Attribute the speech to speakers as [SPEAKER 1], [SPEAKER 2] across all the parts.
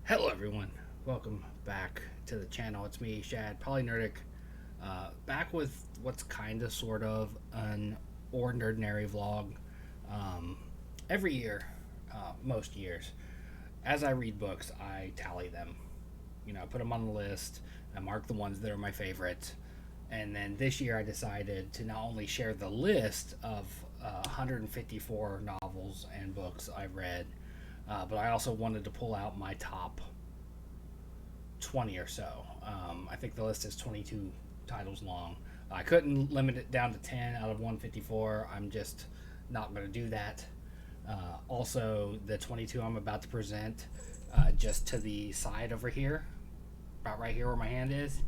[SPEAKER 1] Hello, everyone. Welcome back to the channel. It's me, Shad, Polynerdic, back with what's kind of sort of an OrNERDnary vlog. Um, every year, most years, as I read books, I tally them. I put them on the list. I mark the ones that are my favorites. And then this year, I decided to not only share the list of 154 novels and books I've read, but I also wanted to pull out my top 20 or so. I think the list is 22 titles long. I couldn't limit it down to 10 out of 154. I'm just not going to do that. Also, the 22 I'm about to present, just to the side over here, about right here where my hand is.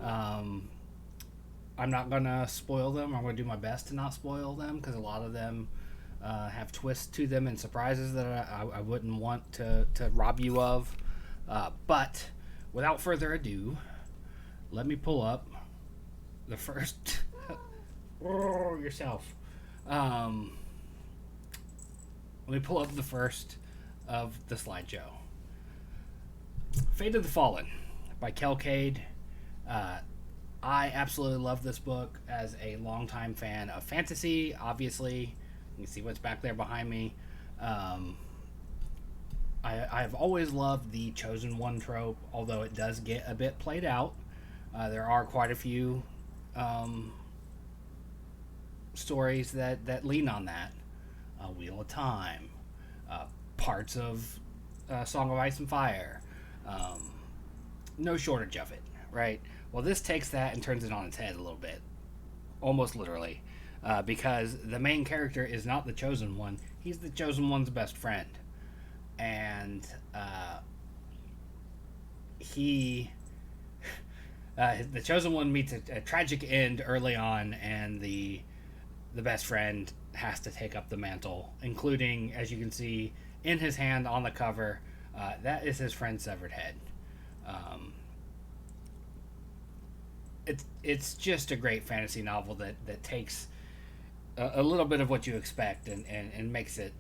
[SPEAKER 1] Um, I'm not going to spoil them. I'm going to do my best to not spoil them because a lot of them have twists to them and surprises that I wouldn't want to rob you of. But without further ado, let me pull up the first. Yourself. Um, Let me pull up the first of the slideshow. Fate of the Fallen by Kel Cade. I absolutely love this book as a longtime fan of fantasy. Obviously, you can see what's back there behind me. Um, I've always loved the chosen one trope, although it does get a bit played out. There are quite a few um, stories that lean on that. Wheel of Time, uh, parts of Song of Ice and Fire. Um, no shortage of it, right? Well, this takes that and turns it on its head a little bit, almost literally, because the main character is not the chosen one, he's the chosen one's best friend. And he the chosen one meets a tragic end early on, and the best friend has to take up the mantle, including, as you can see in his hand on the cover, that is his friend's severed head. Um, it's just a great fantasy novel that takes a little bit of what you expect and makes it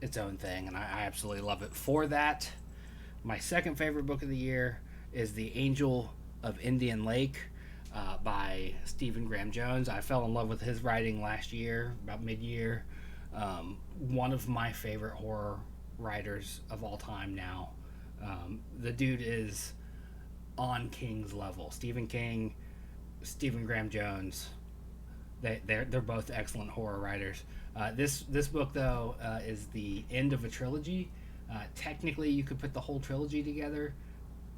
[SPEAKER 1] its own thing, and I absolutely love it for that. My second favorite book of the year is The Angel of Indian Lake by Stephen Graham Jones. I fell in love with his writing last year, about mid year. One of my favorite horror writers of all time now. The dude is on King's level. Stephen King, Stephen Graham Jones. They're both excellent horror writers. This book though is the end of a trilogy. Technically, you could put the whole trilogy together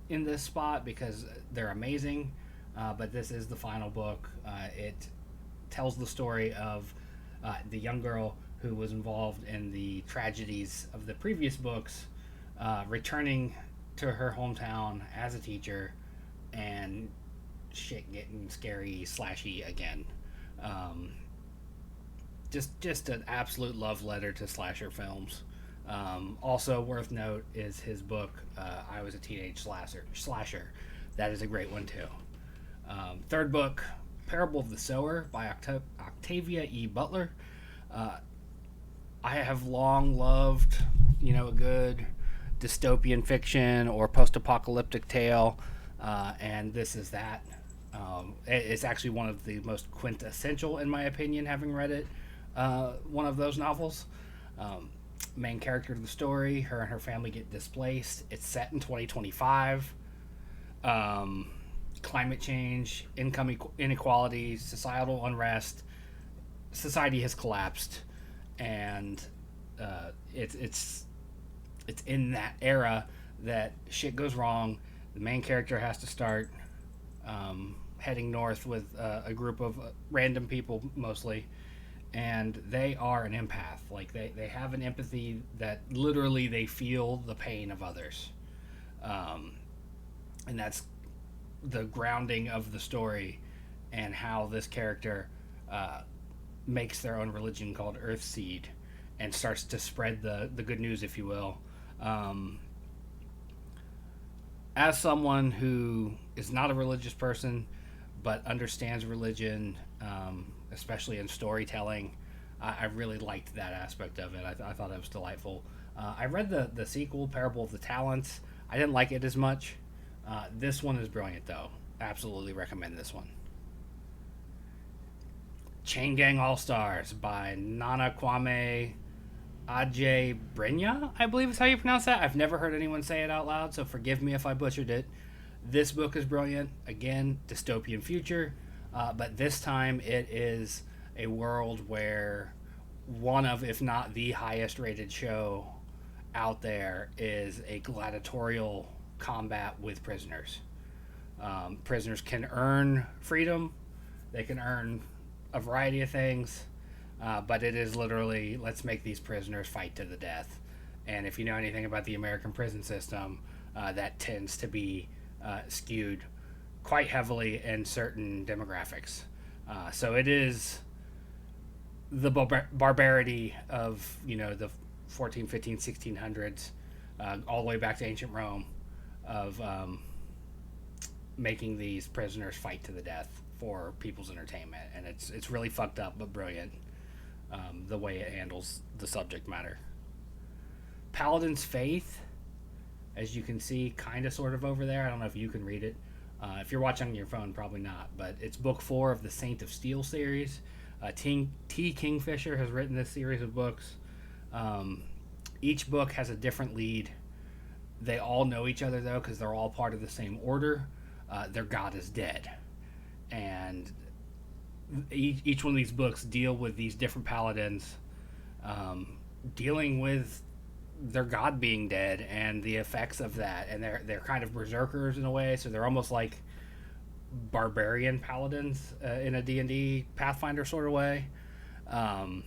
[SPEAKER 1] in this spot because they're amazing. But this is the final book. It tells the story of the young girl who was involved in the tragedies of the previous books, returning to her hometown as a teacher, and shit getting scary, slashy again. Um, just an absolute love letter to slasher films. Also worth note is his book, I Was a Teenage Slasher. That is a great one too. Third book, Parable of the Sower by Octavia E. Butler. Uh, I have long loved, a good dystopian fiction or post-apocalyptic tale, and this is that. It's actually one of the most quintessential, in my opinion, having read it. One of those novels. Main character of the story, her and her family get displaced. It's set in 2025. Climate change, income inequality, societal unrest. Society has collapsed, and it's in that era that shit goes wrong. The main character has to start heading north with a group of random people mostly, and they are an empath. Like they have an empathy that literally they feel the pain of others, and that's the grounding of the story, and how this character makes their own religion called Earthseed and starts to spread the good news, if you will. Um, as someone who is not a religious person but understands religion, especially in storytelling, I really liked that aspect of it. I thought it was delightful. I read the sequel, Parable of the Talents. I didn't like it as much. This one is brilliant, though. Absolutely recommend this one. Chain Gang All Stars by Nana Kwame Ajay Brenya, I believe is how you pronounce that. I've never heard anyone say it out loud, so forgive me if I butchered it. This book is brilliant. Again, dystopian future, but this time it is a world where one of, if not the highest rated show out there is a gladiatorial combat with prisoners. Prisoners can earn freedom, they can earn a variety of things, but it is literally let's make these prisoners fight to the death. And if you know anything about the American prison system, that tends to be skewed quite heavily in certain demographics. So it is the barbarity of the 14, 15, 1600s, all the way back to ancient Rome, of making these prisoners fight to the death for people's entertainment, and it's really fucked up but brilliant, the way it handles the subject matter. Paladin's Faith, as you can see, kind of sort of over there. I don't know if you can read it. If you're watching on your phone, probably not, but it's book 4 of the Saint of Steel series. T. Kingfisher has written this series of books. Each book has a different lead. They all know each other, though, because they're all part of the same order. Their god is dead. And each one of these books deal with these different paladins, dealing with their god being dead and the effects of that. And they're kind of berserkers in a way, so they're almost like barbarian paladins in a D&D Pathfinder sort of way. And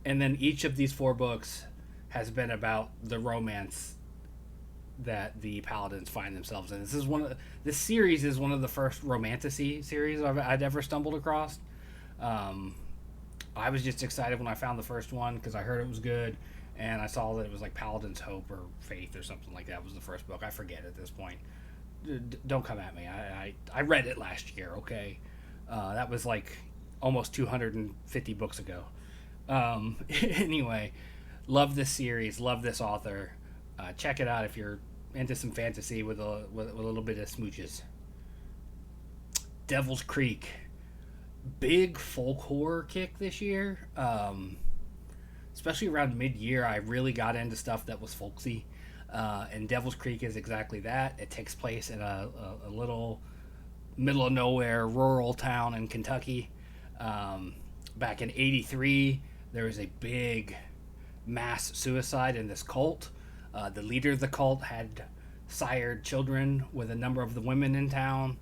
[SPEAKER 1] then each of these 4 books has been about the romance that the paladins find themselves in. This series is one of the first romantasy series I'd ever stumbled across. I was just excited when I found the first one because I heard it was good, and I saw that it was like Paladin's Hope or Faith or something like that was the first book. I forget at this point. Don't come at me. I read it last year. Okay, that was like almost 250 books ago. Anyway, love this series. Love this author. Check it out if you're into some fantasy with a little bit of smooches. Devil's Creek, big folk horror kick this year. Especially around mid-year, I really got into stuff that was folksy, and Devil's Creek is exactly that. It takes place in a little middle of nowhere rural town in Kentucky. Back in '83, there was a big mass suicide in this cult. The leader of the cult had sired children with a number of the women in town,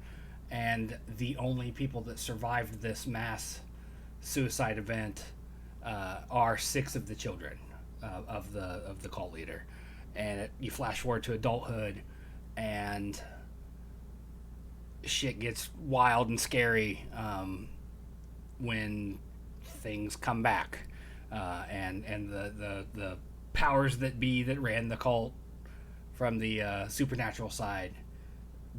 [SPEAKER 1] and the only people that survived this mass suicide event are 6 of the children of the cult leader. And you flash forward to adulthood, and shit gets wild and scary when things come back, and the powers that be that ran the cult from the supernatural side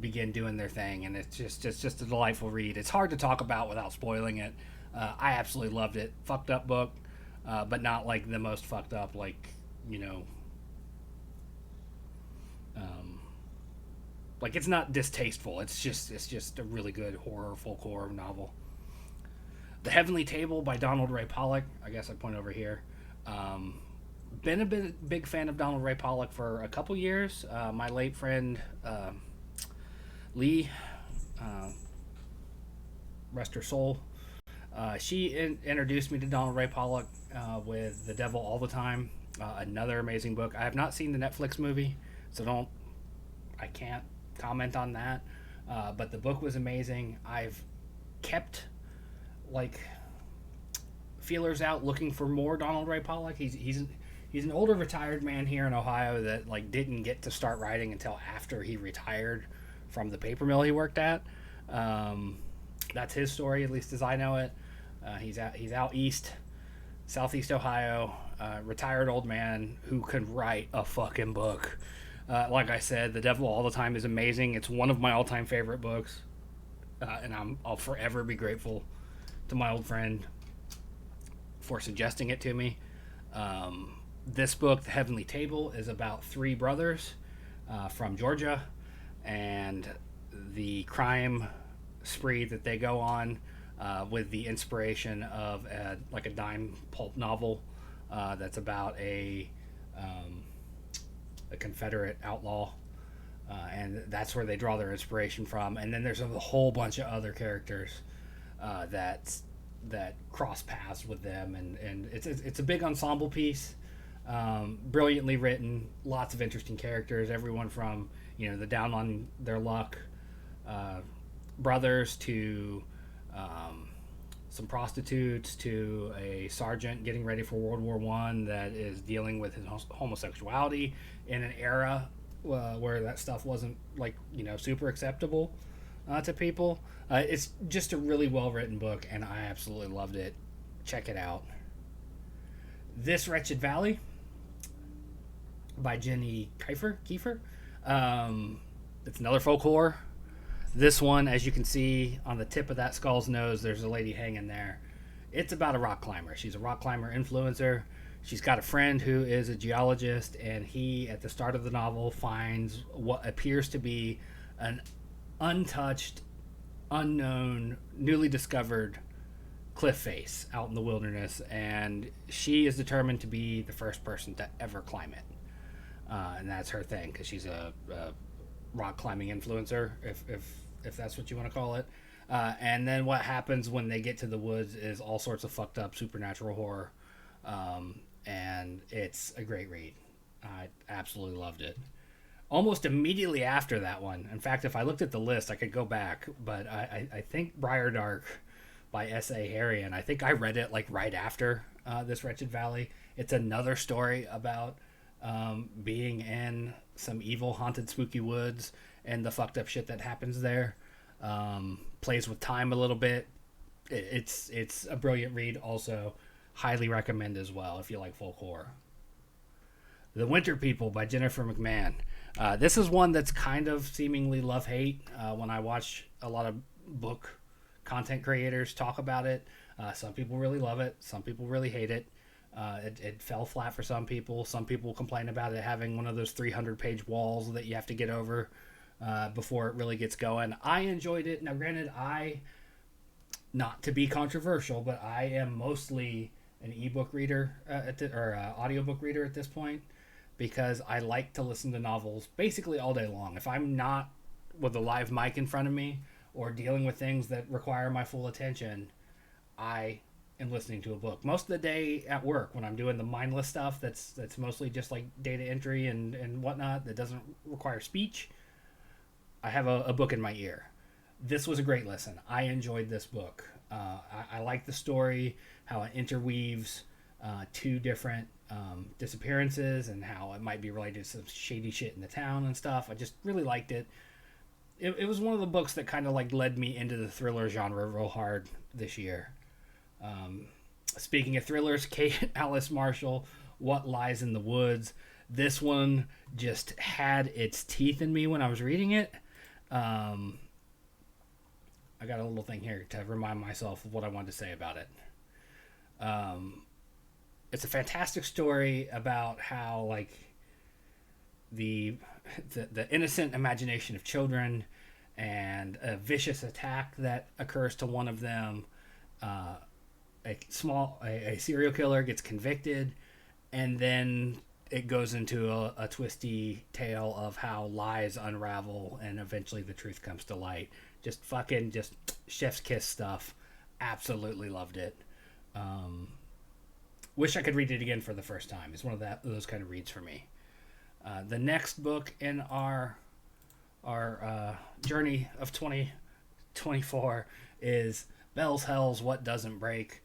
[SPEAKER 1] begin doing their thing, and it's just a delightful read. It's hard to talk about without spoiling it. I absolutely loved it. Fucked up book, but not like the most fucked up, like like it's not distasteful. It's just a really good folk horror novel. The Heavenly Table by Donald Ray Pollock. I guess I point over here. Been a big fan of Donald Ray Pollock for a couple years. My late friend Lee, rest her soul, she introduced me to Donald Ray Pollock with The Devil All the Time, another amazing book. I have not seen the Netflix movie, so I can't comment on that. But the book was amazing. I've kept feelers out looking for more Donald Ray Pollock. He's an older retired man here in Ohio that didn't get to start writing until after he retired from the paper mill he worked at. That's his story, at least as I know it. He's out east, southeast Ohio, retired old man who can write a fucking book. Like I said, The Devil All the Time is amazing. It's one of my all-time favorite books, and I'll forever be grateful to my old friend for suggesting it to me. This book, The Heavenly Table, is about 3 brothers. from Georgia, and the crime spree that they go on with the inspiration of like a dime pulp novel that's about a Confederate outlaw, and that's where they draw their inspiration from. And then there's a whole bunch of other characters that cross paths with them, and it's a big ensemble piece. Brilliantly written, lots of interesting characters. Everyone from the down on their luck brothers to some prostitutes to a sergeant getting ready for World War One that is dealing with his homosexuality in an era where that stuff wasn't like super acceptable to people. It's just a really well written book, and I absolutely loved it. Check it out. This Wretched Valley by Jenny Kiefer. It's another folk horror. This one, as you can see on the tip of that skull's nose, there's a lady hanging there. It's about a rock climber. She's a rock climber influencer. She's got a friend who is a geologist, and he, at the start of the novel, finds what appears to be an untouched, unknown, newly discovered cliff face out in the wilderness, and she is determined to be the first person to ever climb it. And that's her thing, because she's a rock climbing influencer, if that's what you want to call it. And then what happens when they get to the woods is all sorts of fucked up supernatural horror. And it's a great read. I absolutely loved it. Almost immediately after that one, in fact, if I looked at the list, I could go back, but I think Briar Dark by S.A. Harrian, I think I read it like right after This Wretched Valley. It's another story about being in some evil, haunted, spooky woods and the fucked up shit that happens there. Plays with time a little bit. It's a brilliant read. Also, highly recommend as well if you like folk horror. The Winter People by Jennifer McMahon. This is one that's kind of seemingly love-hate. When I watch a lot of book content creators talk about it, some people really love it. Some people really hate it. It fell flat for some people. Some people complain about it having one of those 300-page walls that you have to get over before it really gets going. I enjoyed it. Now, granted, not to be controversial, but I am mostly an ebook reader or audiobook reader at this point, because I like to listen to novels basically all day long. If I'm not with a live mic in front of me or dealing with things that require my full attention, I am listening to a book. Most of the day at work, when I'm doing the mindless stuff that's mostly just like data entry and whatnot that doesn't require speech, I have a book in my ear. This was a great listen. I enjoyed this book. I like the story, how it interweaves two different disappearances and how it might be related to some shady shit in the town and stuff. I just really liked it. It was one of the books that kind of like led me into the thriller genre real hard this year. Speaking of thrillers, Kate Alice Marshall, What Lies in the Woods. This one just had its teeth in me when I was reading it. I got a little thing here to remind myself of what I wanted to say about it. It's a fantastic story about how like the innocent imagination of children and a vicious attack that occurs to one of them. A serial killer gets convicted, and then it goes into a twisty tale of how lies unravel and eventually the truth comes to light. Just chef's kiss stuff. Absolutely loved it. Wish I could read it again for the first time. It's one of those kind of reads for me. The next book in our journey of 2024 is Bell's Hell's What Doesn't Break.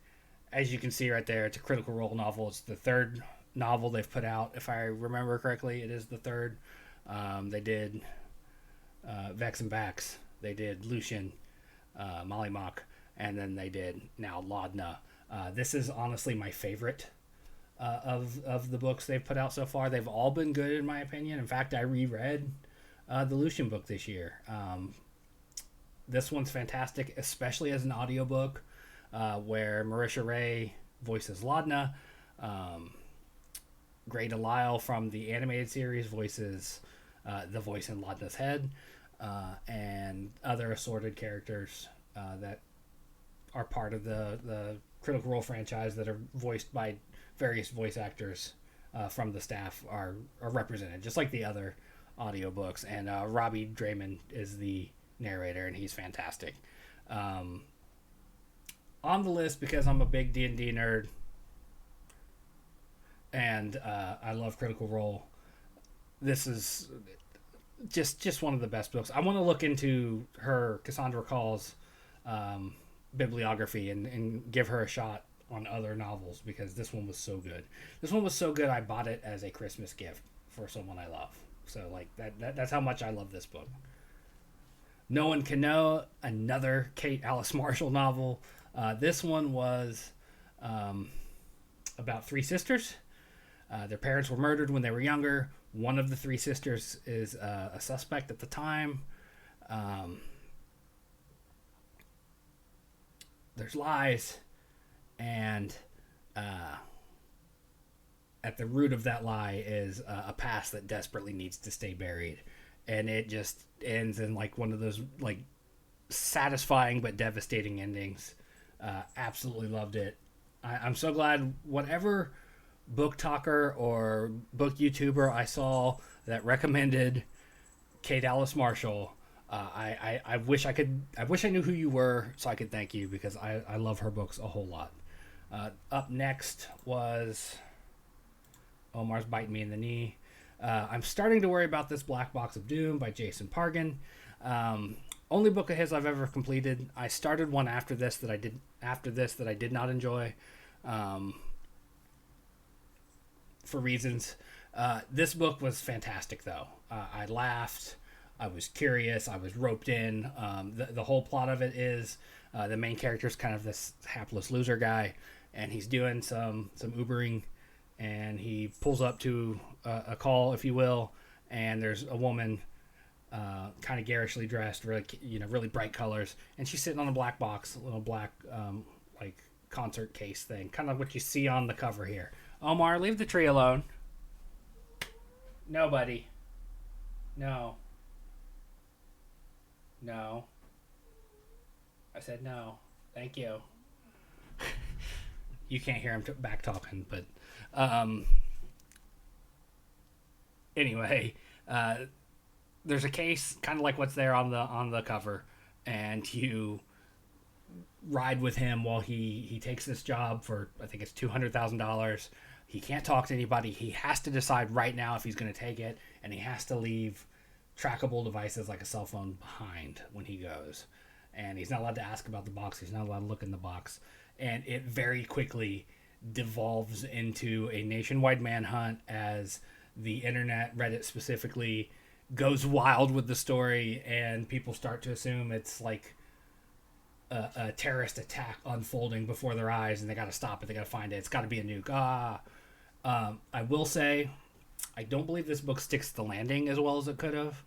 [SPEAKER 1] As you can see right there, it's a Critical Role novel. It's the third novel they've put out. If I remember correctly, it is the third. They did Vex and Vax. They did Lucian, Molly Mock, and then they did now Laudna. This is honestly my favorite of the books they've put out so far. They've all been good in my opinion. In fact, I reread the Lucian book this year. This one's fantastic, especially as an audiobook, where Marisha Ray voices Laudna. Grey DeLisle from the animated series voices the voice in Laudna's head, and other assorted characters that are part of the Critical Role franchise that are voiced by various voice actors from the staff are represented, just like the other audiobooks. And Robbie Draymond is the narrator, and he's fantastic. On the list, because I'm a big D&D nerd and I love Critical Role, this is just one of the best books. I want to look into her Cassandra Call's bibliography and give her a shot on other novels, because this one was so good. This one was so good I bought it as a Christmas gift for someone I love. So like that's how much I love this book. No One Can Know, another Kate Alice Marshall novel. This one was about three sisters. Their parents were murdered when they were younger. One of the three sisters is a suspect at the time. There's lies, and at the root of that lie is a past that desperately needs to stay buried. And it just ends in like one of those like satisfying but devastating endings. Absolutely loved it. I'm so glad whatever book talker or book YouTuber I saw that recommended Kate Alice Marshall, I wish I knew who you were so I could thank you, because I love her books a whole lot. Up next was Omar's Biting Me in the Knee. I'm starting to worry about this Black Box of Doom by Jason Pargin. Only book of his I've ever completed. I started one after this that I did not enjoy, for reasons. This book was fantastic though. I laughed. I was curious. I was roped in. The whole plot of it is the main character is kind of this hapless loser guy, and he's doing some Ubering, and he pulls up to a call, if you will, and there's a woman kind of garishly dressed, really bright colors, and she's sitting on a black box, a little black like concert case thing, kind of what you see on the cover here. Omar, leave the tree alone. No, buddy. No. No. I said no. Thank you. You can't hear him back talking, but anyway, there's a case kind of like what's there on the cover, and you ride with him while he takes this job for, I think it's $200,000. He can't talk to anybody. He has to decide right now if he's going to take it, and he has to leave trackable devices like a cell phone behind when he goes. And he's not allowed to ask about the box. He's not allowed to look in the box. And it very quickly devolves into a nationwide manhunt as the internet, Reddit specifically, goes wild with the story, and people start to assume it's like a terrorist attack unfolding before their eyes, and they got to stop it. They got to find it. It's got to be a nuke. I will say, I don't believe this book sticks to the landing as well as it could have,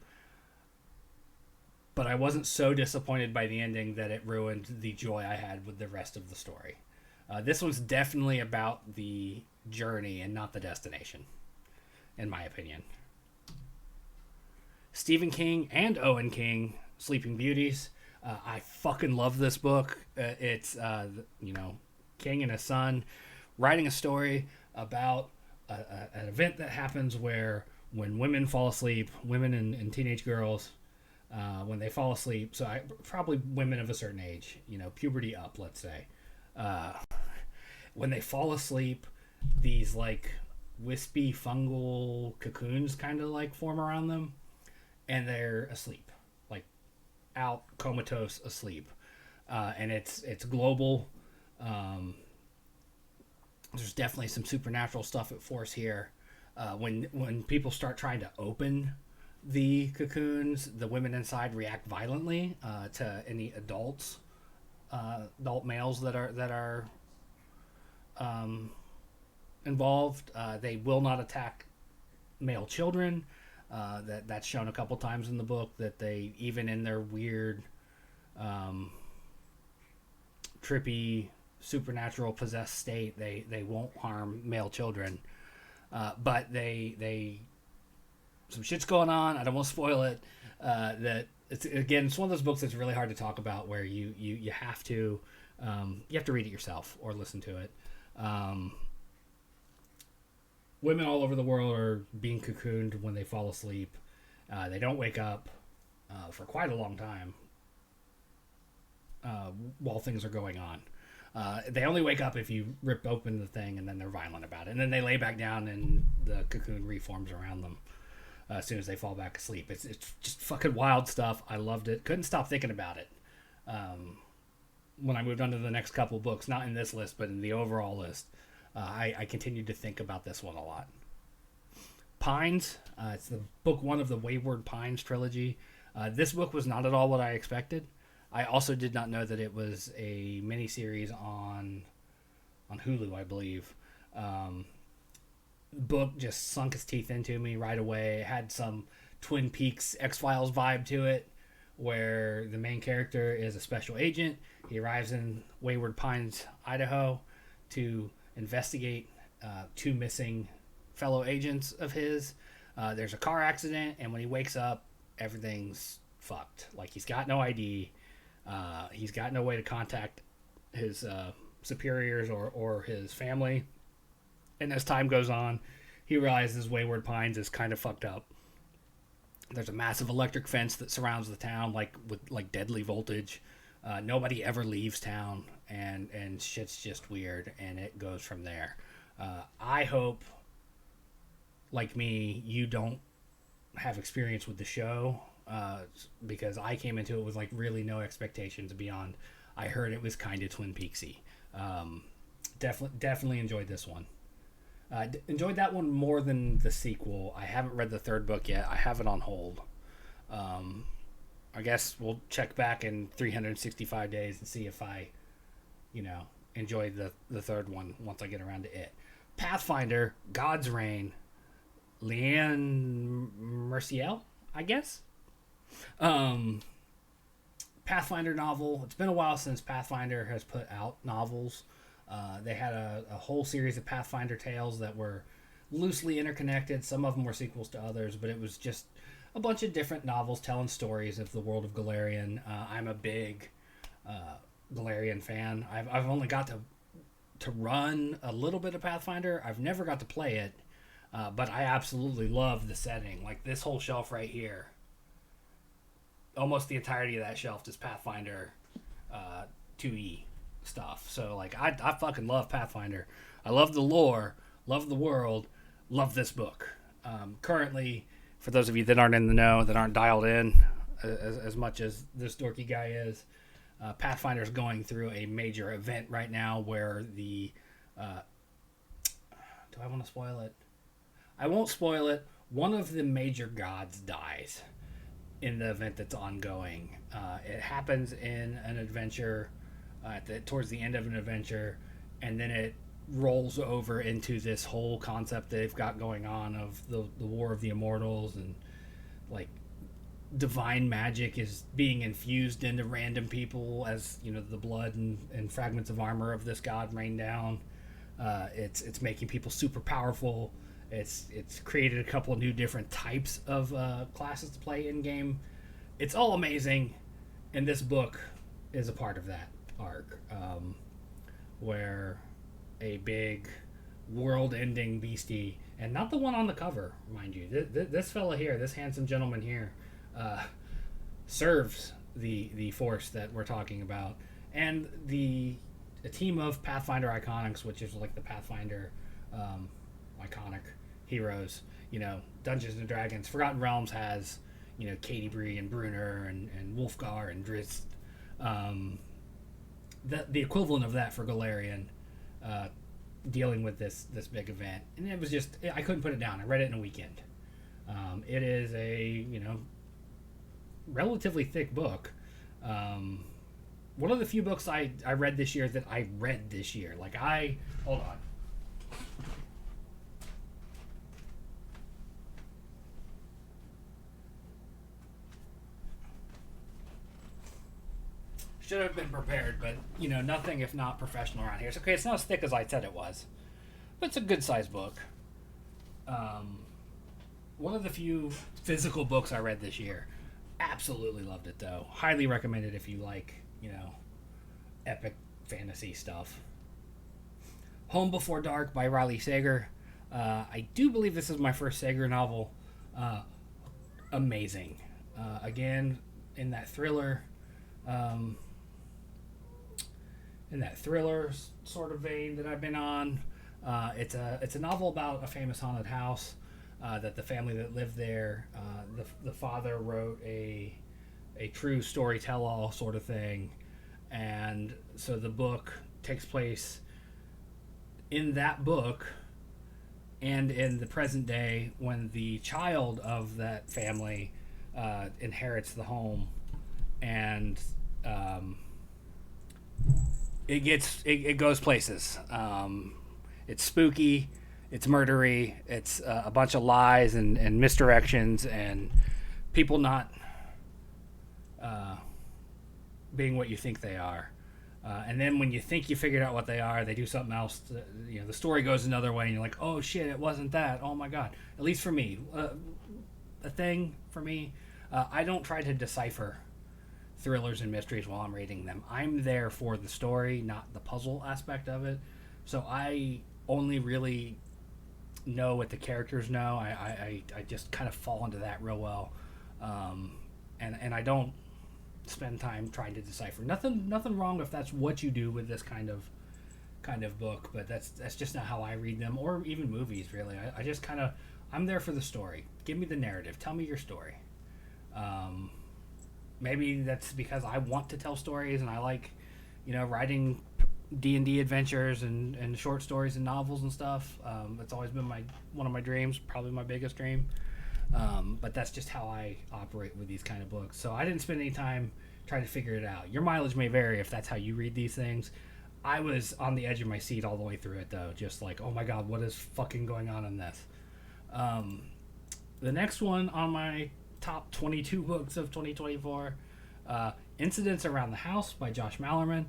[SPEAKER 1] but I wasn't so disappointed by the ending that it ruined the joy I had with the rest of the story. This one's definitely about the journey and not the destination, in my opinion. Stephen King and Owen King, Sleeping Beauties. I fucking love this book. It's King and his son writing a story about an event that happens where when women fall asleep, women and teenage girls, when they fall asleep, probably women of a certain age, puberty up, let's say, when they fall asleep, these like wispy fungal cocoons kind of like form around them, and they're asleep, like out comatose asleep, and it's global. There's definitely some supernatural stuff at force here. When people start trying to open the cocoons, the women inside react violently to any adult males that are involved. They will not attack male children. That's shown a couple times in the book, that they, even in their weird, trippy, supernatural possessed state, they won't harm male children. But they some shit's going on. I don't want to spoil it. That it's one of those books that's really hard to talk about, where you have to read it yourself or listen to it. Women all over the world are being cocooned when they fall asleep. They don't wake up for quite a long time while things are going on. They only wake up if you rip open the thing, and then they're violent about it. And then they lay back down, and the cocoon reforms around them as soon as they fall back asleep. It's just fucking wild stuff. I loved it. Couldn't stop thinking about it. When I moved on to the next couple books, not in this list, but in the overall list, I continued to think about this one a lot. Pines. It's the book one of the Wayward Pines trilogy. This book was not at all what I expected. I also did not know that it was a miniseries on Hulu, I believe. The book just sunk its teeth into me right away. It had some Twin Peaks X-Files vibe to it, where the main character is a special agent. He arrives in Wayward Pines, Idaho, to investigate two missing fellow agents of his. There's a car accident, and when he wakes up, everything's fucked. Like, he's got no ID. He's got no way to contact his superiors or his family. And as time goes on, he realizes Wayward Pines is kind of fucked up. There's a massive electric fence that surrounds the town, with deadly voltage. Nobody ever leaves town, and shit's just weird, and it goes from there. I hope, like me, you don't have experience with the show, because I came into it with really no expectations beyond. I heard it was kind of Twin Peaksy. Definitely enjoyed this one. Enjoyed that one more than the sequel. I haven't read the third book yet. I have it on hold. I guess we'll check back in 365 days and see if I, enjoy the third one once I get around to it. Pathfinder, God's Reign, Leanne Mercier, I guess. Pathfinder novel. It's been a while since Pathfinder has put out novels. They had a whole series of Pathfinder tales that were loosely interconnected. Some of them were sequels to others, but it was just a bunch of different novels telling stories of the world of Golarion. I'm a big Golarion fan. I've only got to run a little bit of Pathfinder. I've never got to play it, but I absolutely love the setting. Like, this whole shelf right here, almost the entirety of that shelf is Pathfinder 2E stuff. So I fucking love Pathfinder. I love the lore, love the world, love this book. Currently, for those of you that aren't in the know, that aren't dialed in as much as this dorky guy is, Pathfinder's going through a major event right now where the do I want to spoil it? I won't spoil it. One of the major gods dies in the event that's ongoing. It happens in an adventure towards the end of an adventure, and then it rolls over into this whole concept they've got going on of the War of the Immortals, and divine magic is being infused into random people as the blood and fragments of armor of this god rain down. It's making people super powerful. It's created a couple of new different types of classes to play in game. It's all amazing, and this book is a part of that arc, where a big world-ending beastie, and not the one on the cover, mind you. This fella here, this handsome gentleman here, serves the force that we're talking about, and a team of Pathfinder iconics, which is the Pathfinder iconic heroes. Dungeons and Dragons, Forgotten Realms has Katie Bree and Brunner and Wolfgar and Drizzt. The equivalent of that for Golarion, dealing with this big event, and it was just, I couldn't put it down. I read it in a weekend. It is a relatively thick book. One of the few books I read this year that I read this year. Hold on. Should have been prepared, but nothing if not professional around here. It's okay. It's not as thick as I said it was, but it's a good sized book. One of the few physical books I read this year. Absolutely loved it though. Highly recommend it if you like, epic fantasy stuff. Home Before Dark by Riley Sager. I do believe this is my first Sager novel. Uh, Amazing. Again, in that thriller, um, sort of vein that I've been on. It's a novel about a famous haunted house that the family that lived there. The father wrote a true story tell all sort of thing, and so the book takes place in that book and in the present day when the child of that family inherits the home, and it goes places. It's spooky, it's murdery, it's a bunch of lies and misdirections and people not being what you think they are. And then when you think you figured out what they are, they do something else. The story goes another way, and you're like, "Oh shit, it wasn't that." Oh my god! At least for me, a thing for me, I don't try to decipher thrillers and mysteries while I'm reading them. I'm there for the story, not the puzzle aspect of it. So I only really know what the characters know. I just kind of fall into that real well, and I don't spend time trying to decipher. Nothing wrong if that's what you do with this kind of book, but that's just not how I read them, or even movies. Really, I just kind of I'm there for the story. Give me the narrative. Tell me your story. Maybe that's because I want to tell stories and I like, writing D&D adventures and short stories and novels and stuff. It's always been one of my dreams, probably my biggest dream. But that's just how I operate with these kind of books. So I didn't spend any time trying to figure it out. Your mileage may vary if that's how you read these things. I was on the edge of my seat all the way through it, though. Just like, oh my god, what is fucking going on in this? The next one on my top 22 books of 2024, Incidents Around the House by Josh Mallerman.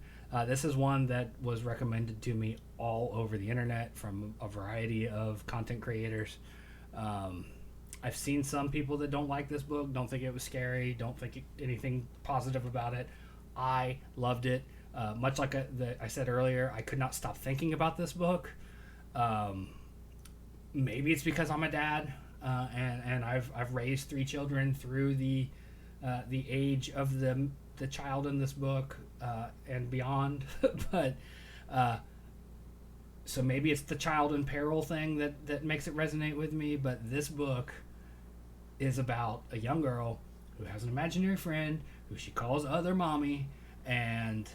[SPEAKER 1] This is one that was recommended to me all over the internet from a variety of content creators. I've seen some people that don't like this book, don't think it was scary, don't think anything positive about it. I loved it. Much like I said earlier, I could not stop thinking about this book. Maybe it's because I'm a dad, and I've raised 3 children through the age of the child in this book and beyond. But so maybe it's the child in peril thing that makes it resonate with me. But this book is about a young girl who has an imaginary friend who she calls Other Mommy, and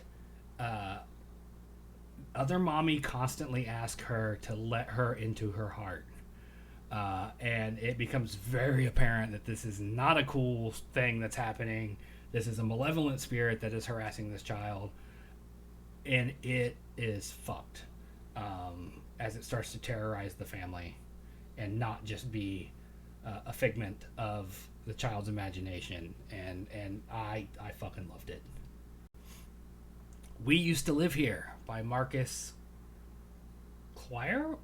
[SPEAKER 1] Other Mommy constantly asks her to let her into her heart. And it becomes very apparent that this is not a cool thing that's happening. This is a malevolent spirit that is harassing this child, and it is fucked as it starts to terrorize the family and not just be a figment of the child's imagination. And I fucking loved it. We Used to Live Here by Marcus Clier,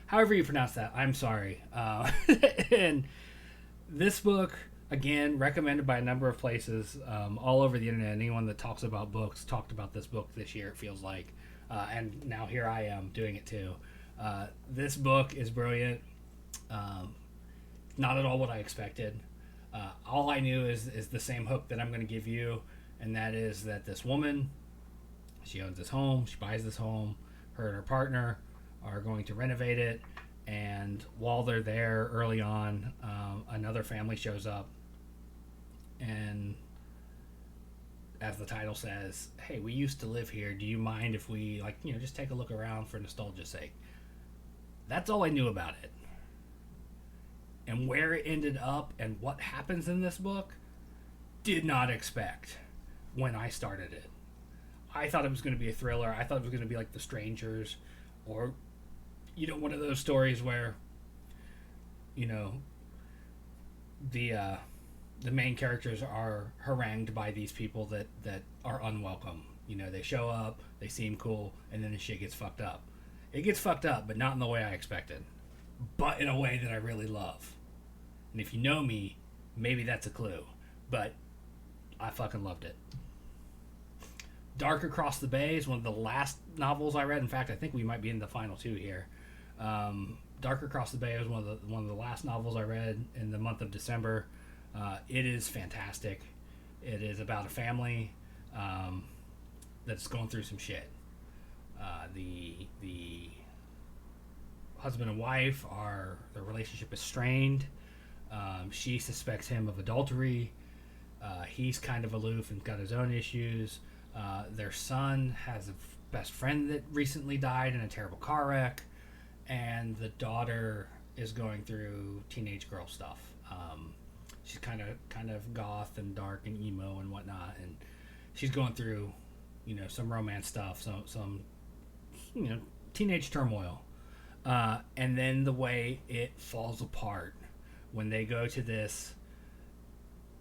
[SPEAKER 1] however you pronounce that. I'm sorry. And this book, again, recommended by a number of places all over the internet. Anyone that talks about books talked about this book this year, it feels like. And now here I am doing it too. This book is brilliant. Not at all what I expected. All I knew is the same hook that I'm going to give you, and that is that this woman, she owns this home, she buys this home, her and her partner are going to renovate it, and while they're there early on, another family shows up, and as the title says, hey, we used to live here, do you mind if we just take a look around for nostalgia's sake? That's all I knew about it. And where it ended up and what happens in this book, did not expect when I started it. I thought it was going to be a thriller. I thought it was going to be like The Strangers, or one of those stories where the main characters are harangued by these people that are unwelcome. They show up, they seem cool, and then the shit gets fucked up. It gets fucked up, but not in the way I expected. but in a way that I really love. And if you know me, maybe that's a clue. But I fucking loved it. Dark Across the Bay is one of the last novels I read. In fact, I think we might be in the final two here. Dark Across the Bay was one of the last novels I read in the month of December. It is fantastic. It is about a family that's going through some shit. The husband and wife their relationship is strained. She suspects him of adultery. He's kind of aloof and got his own issues. Their son has a best friend that recently died in a terrible car wreck, and the daughter is going through teenage girl stuff. She's kind of goth and dark and emo and whatnot, and she's going through, some romance stuff, some teenage turmoil. And then the way it falls apart when they go to this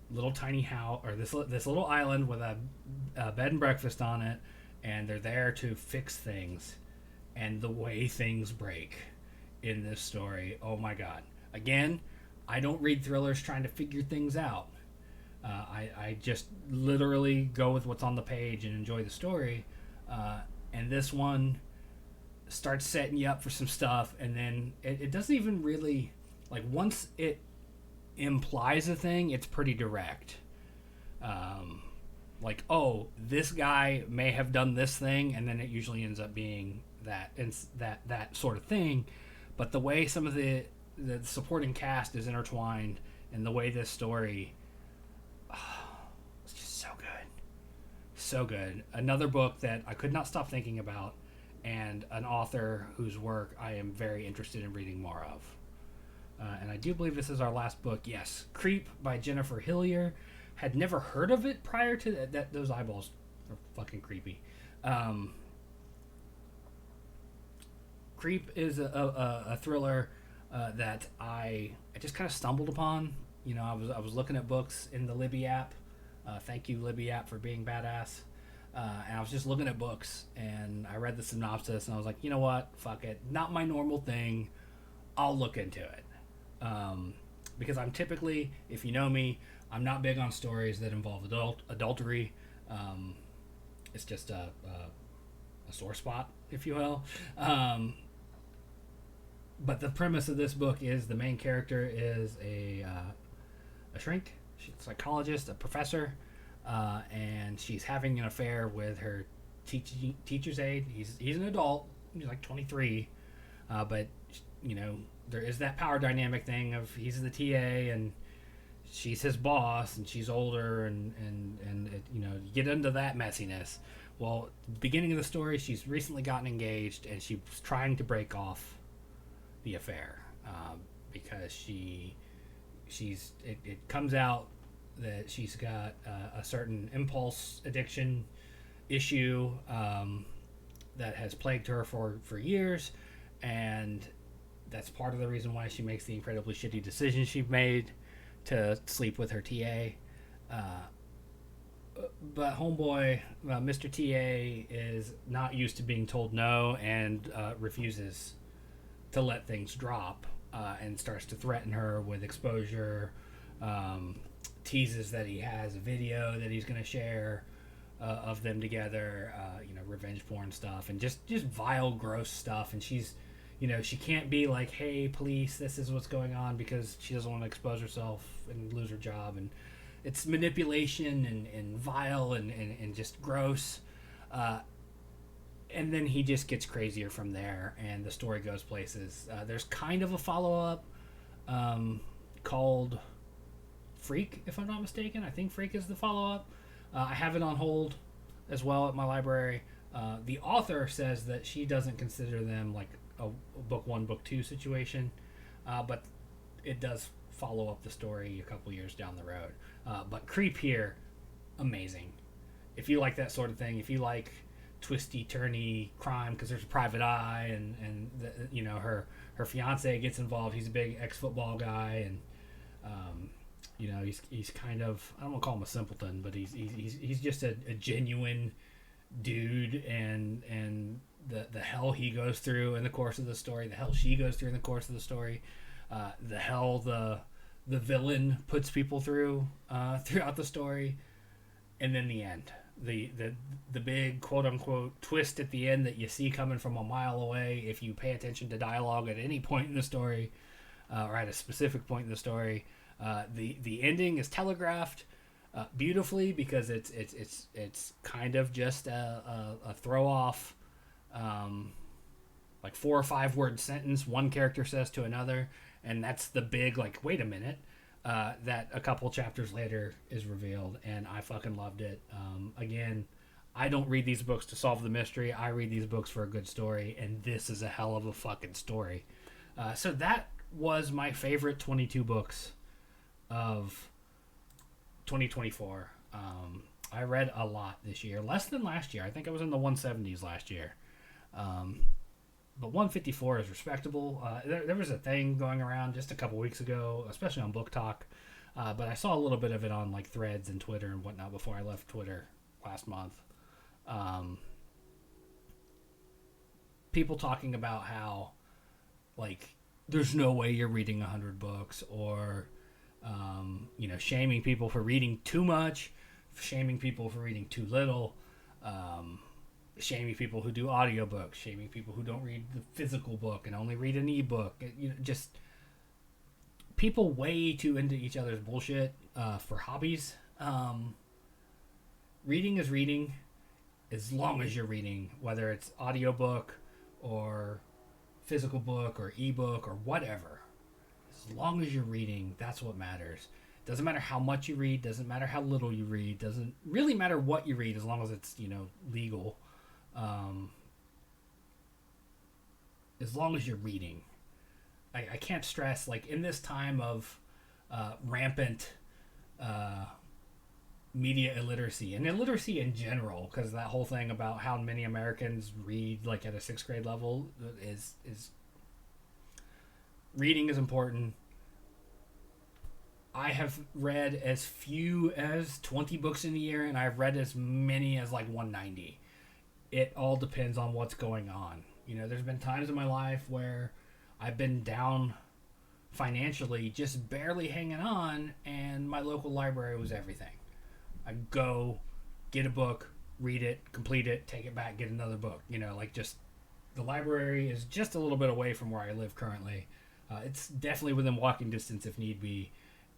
[SPEAKER 1] little tiny house, or this little island with a bed and breakfast on it, and they're there to fix things, and the way things break in this story. Oh my god. Again, I don't read thrillers trying to figure things out. I just literally go with what's on the page and enjoy the story. And this one starts setting you up for some stuff, and then it doesn't even really, like, once it implies a thing, it's pretty direct. Like, oh, this guy may have done this thing, and then it usually ends up being that sort of thing. But the way some of the supporting cast is intertwined, and the way this story, it's just so good. Another book that I could not stop thinking about, and an author whose work I am very interested in reading more of. And I do believe this is our last book. Yes, Creep by Jennifer Hillier. Had never heard of it prior to that. Those eyeballs are fucking creepy. Creep is a thriller that I just kind of stumbled upon. I was looking at books in the Libby app. Thank you, Libby app, for being badass. And I was just looking at books, and I read the synopsis, and I was like, you know what? Fuck it. Not my normal thing. I'll look into it. Because I'm typically, if you know me, I'm not big on stories that involve adultery. It's just a sore spot, if you will. But the premise of this book is the main character is a shrink. She's a psychologist, a professor, and she's having an affair with her teacher's aide. He's an adult. He's like 23, but there is that power dynamic thing of he's the TA and she's his boss, and she's older, and you get into that messiness. Well, beginning of the story, she's recently gotten engaged, and she's trying to break off the affair because it comes out that she's got a certain impulse addiction issue that has plagued her for years, and that's part of the reason why she makes the incredibly shitty decisions she made to sleep with her TA. But homeboy, Mr. TA, is not used to being told no, and refuses to let things drop, and starts to threaten her with exposure, teases that he has a video that he's going to share of them together, revenge porn stuff, and just vile, gross stuff. And she's, she can't be like, hey, police, this is what's going on, because she doesn't want to expose herself and lose her job. And it's manipulation and vile and just gross. And then he just gets crazier from there, and the story goes places. There's kind of a follow-up called Freak, if I'm not mistaken. I think Freak is the follow-up. I have it on hold as well at my library. The author says that she doesn't consider them like a book 1, book 2 situation, but it does follow up the story a couple years down the road. But Creep here, amazing. If you like that sort of thing, if you like twisty turny crime, because there's a private eye, and her fiance gets involved. He's a big ex-football guy, and he's kind of, I don't want to call him a simpleton, but he's just a genuine dude, and the hell he goes through in the course of the story, the hell she goes through in the course of the story, the hell the villain puts people through throughout the story, and then the end, the big quote unquote twist at the end that you see coming from a mile away if you pay attention to dialogue at any point in the story, or at a specific point in the story. The ending is telegraphed beautifully because it's kind of just a throw off, like 4 or 5 word sentence one character says to another, and that's the big like wait a minute, that a couple chapters later is revealed, and I fucking loved it. Again, I don't read these books to solve the mystery. I read these books for a good story, and this is a hell of a fucking story. So that was my favorite 22 books of 2024. I read a lot this year, less than last year. I think I was in the 170s last year. But 154 is respectable. There was a thing going around just a couple weeks ago, especially on Book Talk, but I saw a little bit of it on like Threads and Twitter and whatnot before I left Twitter last month. People talking about how like there's no way you're reading 100 books, or shaming people for reading too much, shaming people for reading too little, shaming people who do audiobooks, shaming people who don't read the physical book and only read an ebook. Just people way too into each other's bullshit for hobbies. Reading is reading as long as you're reading, whether it's audiobook or physical book or ebook or whatever. As long as you're reading, that's what matters. Doesn't matter how much you read, doesn't matter how little you read, doesn't really matter what you read as long as it's, legal. As long as you're reading. I can't stress, like, in this time of rampant media illiteracy, and illiteracy in general, because that whole thing about how many Americans read, like, at a 6th grade level is reading is important. I have read as few as 20 books in a year, and I've read as many as, like, 190. It all depends on what's going on. There's been times in my life where I've been down financially, just barely hanging on, and my local library was everything. I'd go, get a book, read it, complete it, take it back, get another book. Just the library is just a little bit away from where I live currently. It's definitely within walking distance if need be.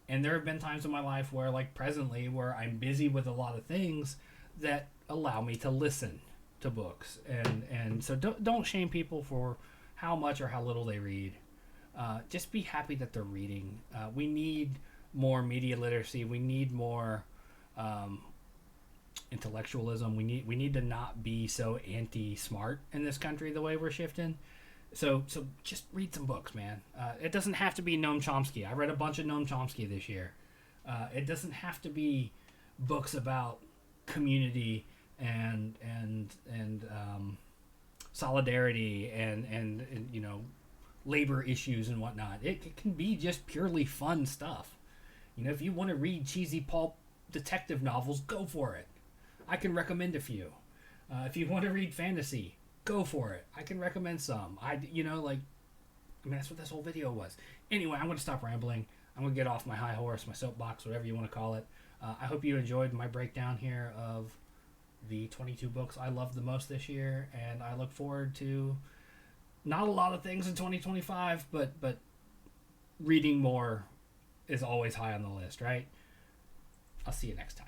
[SPEAKER 1] And there have been times in my life where, like presently, where I'm busy with a lot of things that allow me to listen to books, and so don't shame people for how much or how little they read. Just be happy that they're reading. We need more media literacy. We need more intellectualism. We need to not be so anti-smart in this country the way we're shifting. So just read some books, man. It doesn't have to be Noam Chomsky. I read a bunch of Noam Chomsky this year. It doesn't have to be books about community and solidarity and labor issues and whatnot. It can be just purely fun stuff. If you want to read cheesy pulp detective novels, go for it. I can recommend a few. If you want to read fantasy, go for it. I can recommend some. That's what this whole video was. Anyway, I'm going to stop rambling. I'm going to get off my high horse, my soapbox, whatever you want to call it. I hope you enjoyed my breakdown here of the 22 books I loved the most this year, and I look forward to not a lot of things in 2025, but reading more is always high on the list, right? I'll see you next time.